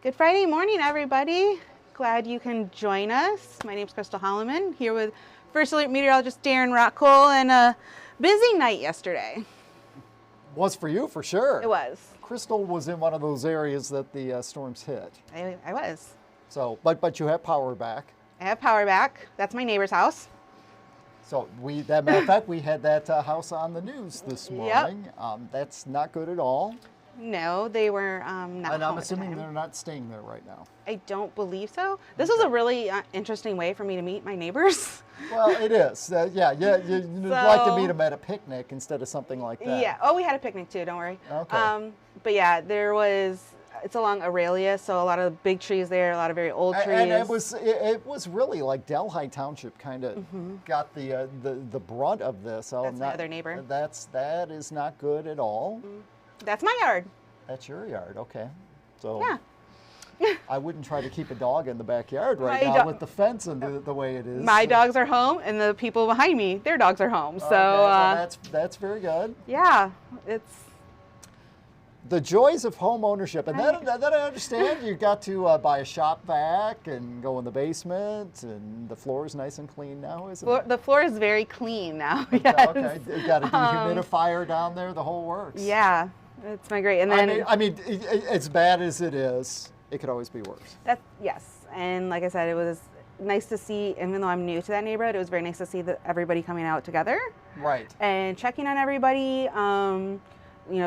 Good Friday morning, everybody. Glad you can join us. My name is Crystal Holloman, here with First Alert Meteorologist Darren Rockcole, and a busy night yesterday. Was for you, for sure. It was. Crystal was in one of those areas that the storms hit. I was. So, but you have power back. I have power back. That's my neighbor's house. So that matter of fact, we had that house on the news this morning. Yep. That's not good at all. No, they were not. And I'm assuming they're not staying there right now. I don't believe so. This was a really interesting way for me to meet my neighbors. Well, it is. You'd like to meet them at a picnic instead of something like that. Yeah. Oh, we had a picnic too. Don't worry. Okay. But yeah, it's along Aurelia, so a lot of big trees there, a lot of very old trees. And it was really like Delhi Township kind of got the brunt of this. That's my other neighbor. That is not good at all. Mm-hmm. That's my yard. That's your yard, okay. So yeah. I wouldn't try to keep a dog in the backyard now with the fence and the way it is. My dogs are home, and the people behind me, their dogs are home. So well, that's very good. Yeah, it's the joys of home ownership, and that I understand. You got to buy a shop vac and go in the basement, and the floor is nice and clean now, isn't it? The floor is very clean now. Yes. Okay, you got a dehumidifier down there. The whole works. Yeah, it's my great. And then I mean, as bad as it is, it could always be worse. Yes, and like I said, it was nice to see. Even though I'm new to that neighborhood, it was very nice to see everybody coming out together. Right. And checking on everybody.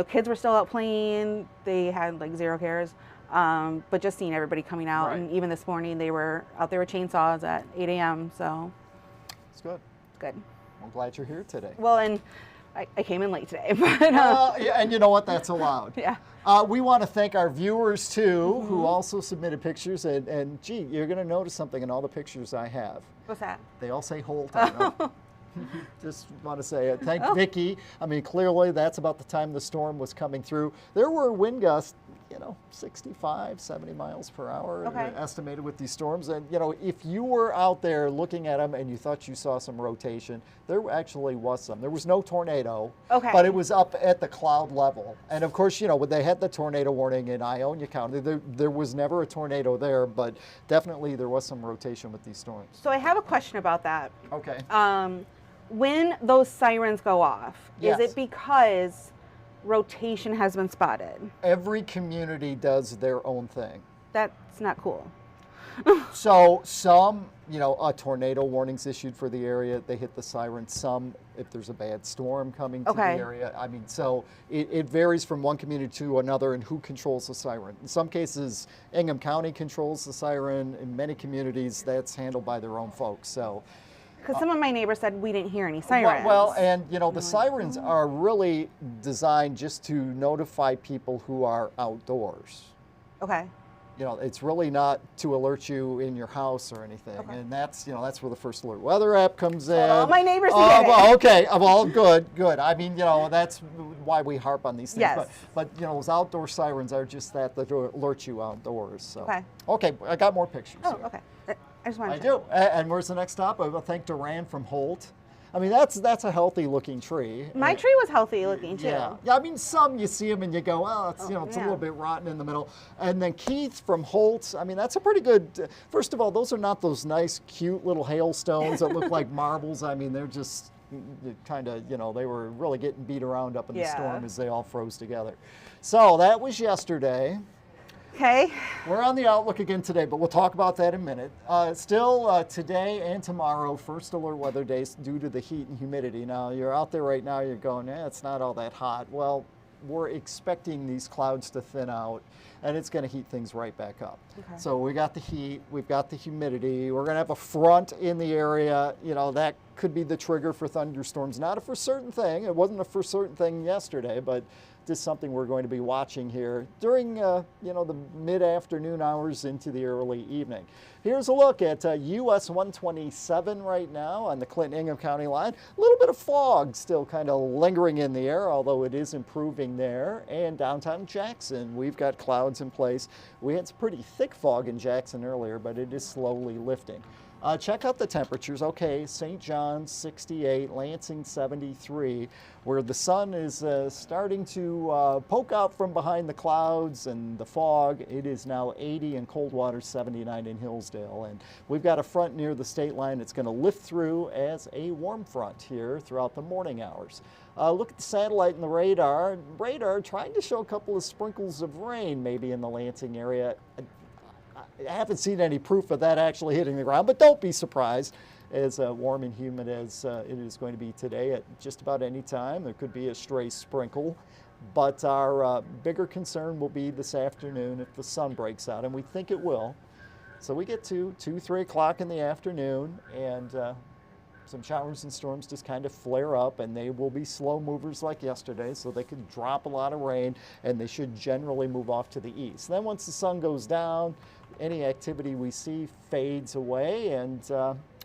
Kids were still out playing. They had like zero cares. But just seeing everybody coming out, and even this morning they were out there with chainsaws at 8 a.m. So it's good. It's good. I'm glad you're here today. Well, and I came in late today. But, and you know what? That's allowed. Yeah. We want to thank our viewers too, who also submitted pictures. And gee, you're going to notice something in all the pictures I have. What's that? They all say Holt on them. Just want to say it. Thank Vicki. I mean, clearly that's about the time the storm was coming through. There were wind gusts, 65, 70 miles per hour estimated with these storms. And, if you were out there looking at them and you thought you saw some rotation, there actually was some. There was no tornado, but it was up at the cloud level. And of course, when they had the tornado warning in Ionia County, there was never a tornado there, but definitely there was some rotation with these storms. So I have a question about that. Okay. When those sirens go off, is it because rotation has been spotted? Every community does their own thing. That's not cool. So some, a tornado warning's issued for the area. They hit the siren. Some, if there's a bad storm coming to the area. I mean, so it varies from one community to another and who controls the siren. In some cases, Ingham County controls the siren. In many communities, that's handled by their own folks. So. Because some of my neighbors said we didn't hear any sirens. Well, and the sirens are really designed just to notify people who are outdoors. Okay. It's really not to alert you in your house or anything. Okay. And that's where the First Alert Weather app comes in. Oh, my neighbors did it. Well, okay. Well, good. I mean, that's why we harp on these things. Yes. But those outdoor sirens are just that alert you outdoors. So. Okay. Okay, I got more pictures. Oh, here. okay. I just wanted to do. And where's the next stop? I thank Duran from Holt. I mean, that's a healthy looking tree. My tree was healthy looking too. Yeah. I mean, some you see them and you go, well, it's it's a little bit rotten in the middle. And then Keith from Holt. I mean, that's a pretty good. First of all, those are not those nice, cute little hailstones that look like marbles. I mean, they're just kind of, they were really getting beat around up in the storm as they all froze together. So that was yesterday. Okay. We're on the outlook again today, but we'll talk about that in a minute. Still today and tomorrow, First Alert weather days due to the heat and humidity. Now, you're out there right now, you're going, it's not all that hot. Well, we're expecting these clouds to thin out, and it's going to heat things right back up. Okay. So we got the heat, we've got the humidity, we're going to have a front in the area. That could be the trigger for thunderstorms. Not a for certain thing. It wasn't a for certain thing yesterday, but just something we're going to be watching here during the mid-afternoon hours into the early evening. Here's a look at US 127 right now on the Clinton-Ingham County line. A little bit of fog still kind of lingering in the air, although it is improving there. And downtown Jackson, we've got clouds in place. We had some pretty thick fog in Jackson earlier, but it is slowly lifting. Check out the temperatures. Okay, St. John's 68, Lansing 73, where the sun is starting to poke out from behind the clouds and the fog. It is now 80 in Coldwater, 79 in Hillsdale. And we've got a front near the state line that's going to lift through as a warm front here throughout the morning hours. Look at the satellite and the radar. Radar trying to show a couple of sprinkles of rain maybe in the Lansing area. I haven't seen any proof of that actually hitting the ground, but don't be surprised. As warm and humid as it is going to be today at just about any time. There could be a stray sprinkle, but our bigger concern will be this afternoon if the sun breaks out, and we think it will. So we get to 2, 3 o'clock in the afternoon, and some showers and storms just kind of flare up, and they will be slow movers like yesterday, so they could drop a lot of rain, and they should generally move off to the east. Then once the sun goes down, any activity we see fades away, and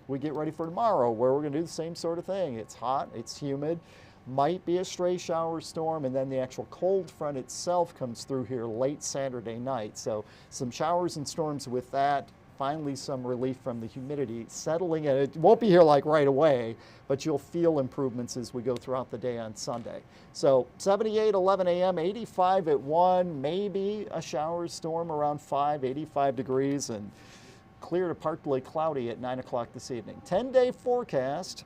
we get ready for tomorrow, where we're going to do the same sort of thing. It's hot, it's humid, might be a stray shower storm, and then the actual cold front itself comes through here late Saturday night. So some showers and storms with that. Finally, some relief from the humidity settling in. It won't be here like right away, but you'll feel improvements as we go throughout the day on Sunday. So 78, 11 a.m., 85 at 1, maybe a shower storm around 5, 85 degrees, and clear to partly cloudy at 9 o'clock this evening. 10-day forecast.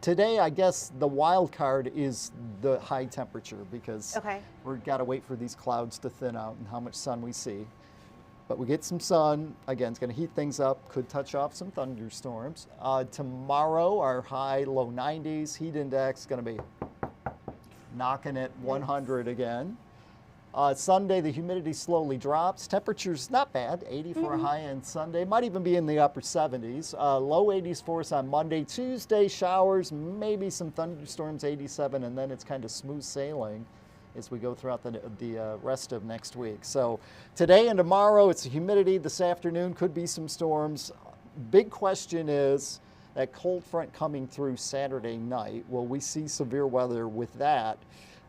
Today, I guess the wild card is the high temperature, because we've got to wait for these clouds to thin out and how much sun we see. But we get some sun. Again, it's going to heat things up. Could touch off some thunderstorms. Tomorrow, our high, low 90s. Heat index is going to be knocking at 100 again. Sunday, the humidity slowly drops. Temperature's not bad, 80 for a high end Sunday. Might even be in the upper 70s. Low 80s for us on Monday. Tuesday, showers, maybe some thunderstorms, 87, and then it's kind of smooth sailing as we go throughout the rest of next week. So today and tomorrow, it's the humidity. This afternoon could be some storms. Big question is that cold front coming through Saturday night. Will we see severe weather with that?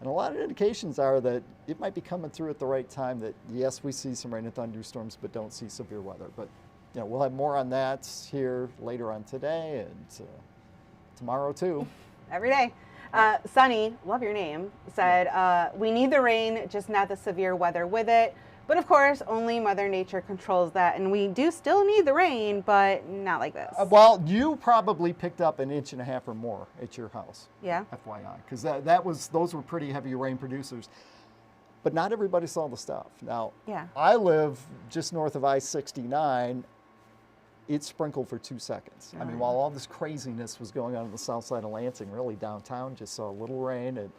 And a lot of indications are that it might be coming through at the right time, that yes, we see some rain and thunderstorms, but don't see severe weather. But you know, we'll have more on that here later on today and tomorrow too. Every day. Sunny, love your name, said, we need the rain, just not the severe weather with it. But of course, only Mother Nature controls that. And we do still need the rain, but not like this. Well, you probably picked up 1.5 inches or more at your house. Yeah. FYI, because those were pretty heavy rain producers. But not everybody saw the stuff. Now, I live just north of I-69. It sprinkled for 2 seconds. I mean, while all this craziness was going on the south side of Lansing, really downtown, just saw a little rain. And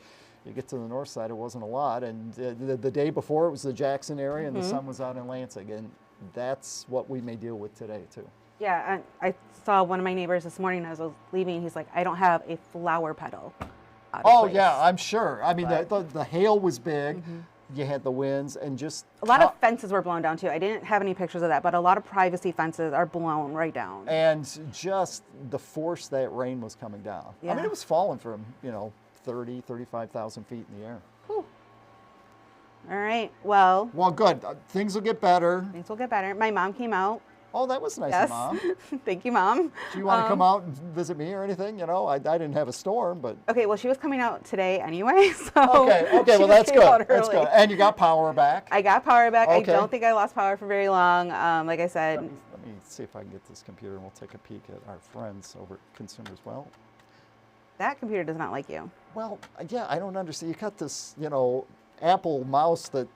you get to the north side, it wasn't a lot. And the day before, it was the Jackson area, and the sun was out in Lansing. And that's what we may deal with today, too. Yeah, I saw one of my neighbors this morning as I was leaving. He's like, I don't have a flower petal. Oh, yeah, I'm sure. I mean, the hail was big. You had the winds and just... A lot of fences were blown down, too. I didn't have any pictures of that, but a lot of privacy fences are blown right down. And just the force that rain was coming down. I mean, it was falling from, 30, 35,000 feet in the air. Whew. All right, well... Well, good. Things will get better. Things will get better. My mom came out. Oh, that was nice of Mom. Thank you, Mom. Do you want to come out and visit me or anything? I didn't have a storm, but... Okay, well, she was coming out today anyway, so... Okay, well, that's good. That's good. And you got power back? I got power back. Okay. I don't think I lost power for very long. Like I said... Let me see if I can get this computer, and we'll take a peek at our friends over at Consumers. Well... That computer does not like you. Well, yeah, I don't understand. You got this, Apple mouse that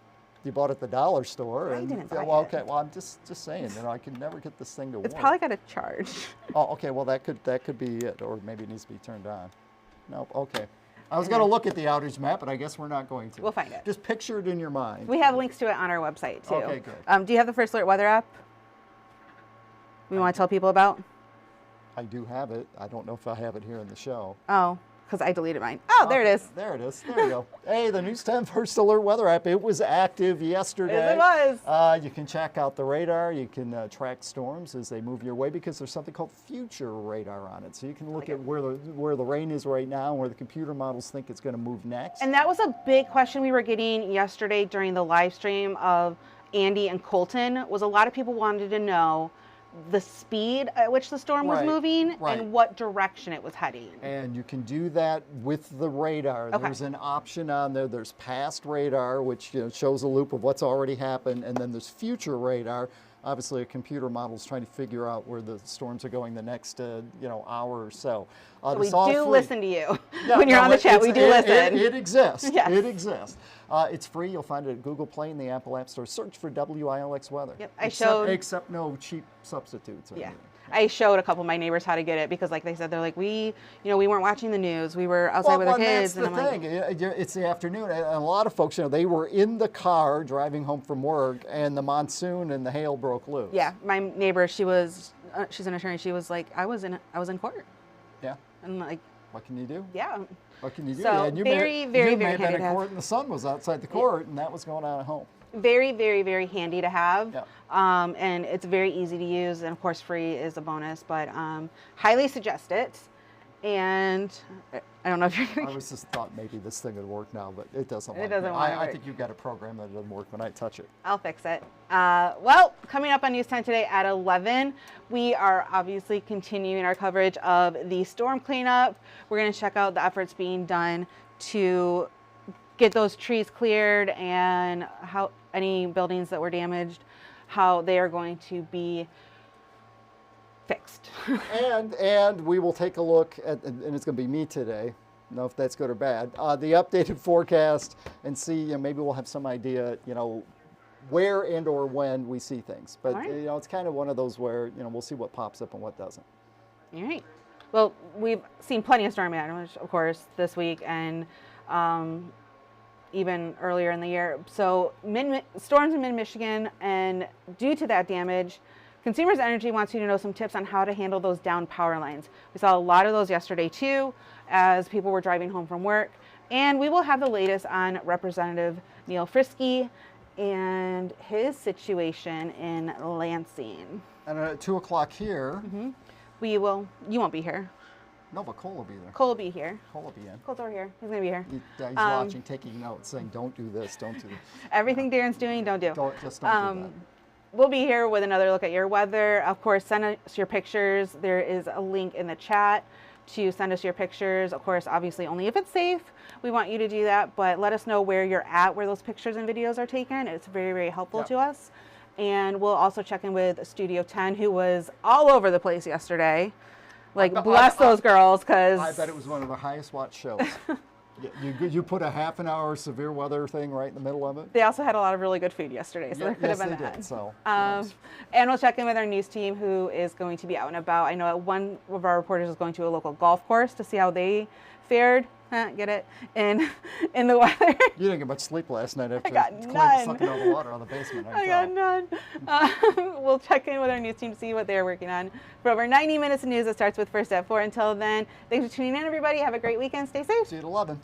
you bought at the dollar store. I didn't buy it. Okay, well, I'm just saying, I can never get this thing to work. It's probably got a charge. Oh, okay, well, that could be it, or maybe it needs to be turned on. Nope, okay. I was going to look at the outage map, but I guess we're not going to. We'll find it. Just picture it in your mind. We have links to it on our website, too. Okay, good. Do you have the First Alert weather app we want to tell people about? I do have it. I don't know if I have it here in the show. Oh, because I deleted mine. Oh, there it is. There it is. There you go. Hey, the News 10 First Alert weather app. It was active yesterday. Yes, it was. You can check out the radar. You can track storms as they move your way, because there's something called future radar on it. So you can look at where the rain is right now and where the computer models think it's going to move next. And that was a big question we were getting yesterday during the live stream of Andy and Colton. Was a lot of people wanted to know the speed at which the storm was moving and what direction it was heading. And you can do that with the radar. Okay. There's an option on there. There's past radar, which shows a loop of what's already happened, and then there's future radar. Obviously, a computer model is trying to figure out where the storms are going the next, hour or so. So we do listen to you when you're on the chat. We do listen. It exists. Yes. It exists. It's free. You'll find it at Google Play and the Apple App Store. Search for WILX Weather. Yep. Except no cheap substitutes. Or anything. I showed a couple of my neighbors how to get it because, like they said, they're like, we weren't watching the news. We were outside with our kids. That's the thing. It's the afternoon, and a lot of folks, they were in the car driving home from work, and the monsoon and the hail broke loose. Yeah, my neighbor, she's an attorney. She was like, I was in court. Yeah. And like, what can you do? Yeah. What can you do? So yeah, and you very may have handy been in court, and the sun was outside the court, and that was going on at home. Very, very, very handy to have. Yeah. And it's very easy to use, and of course free is a bonus, but highly suggest it. And I don't know if you're going to... I was just thought maybe this thing would work now, but it doesn't. I think you've got a program that doesn't work when I touch it. I'll fix it. Well, coming up on News 10 today at 11, we are obviously continuing our coverage of the storm cleanup. We're going to check out the efforts being done to get those trees cleared and how any buildings that were damaged, how they are going to be fixed. and we will take a look at, and it's going to be me today, I don't know if that's good or bad, the updated forecast, and see, maybe we'll have some idea, where and or when we see things. But it's kind of one of those where we'll see what pops up and what doesn't. All right. Well, we've seen plenty of storm damage, of course, this week, and even earlier in the year. So storms in mid-Michigan, and due to that damage, Consumers Energy wants you to know some tips on how to handle those down power lines. We saw a lot of those yesterday too, as people were driving home from work. And we will have the latest on Representative Neil Frisky and his situation in Lansing. And at 2 o'clock here. You won't be here. No, but Cole will be there. Cole will be here. Cole will be in. Cole's over here. He's going to be here. He's watching, taking notes, saying, don't do this, don't do that. Everything Darren's doing, don't do. Don't do that. We'll be here with another look at your weather. Of course, send us your pictures. There is a link in the chat to send us your pictures. Of course, obviously, only if it's safe. We want you to do that, but let us know where you're at, where those pictures and videos are taken. It's very, very helpful to us. And we'll also check in with Studio 10, who was all over the place yesterday. Like, bless those girls, because... I bet it was one of the highest watched shows. You put a half an hour severe weather thing right in the middle of it. They also had a lot of really good food yesterday, so there could have been that. Did, so, and we'll check in with our news team, who is going to be out and about. I know one of our reporters is going to a local golf course to see how they fared. Get it? In the weather. You didn't get much sleep last night after sucking all the water out of the basement. I got none. We'll check in with our news team to see what they're working on. For over 90 minutes of news, it starts with First at 4. Until then, thanks for tuning in, everybody. Have a great weekend. Stay safe. See you at 11.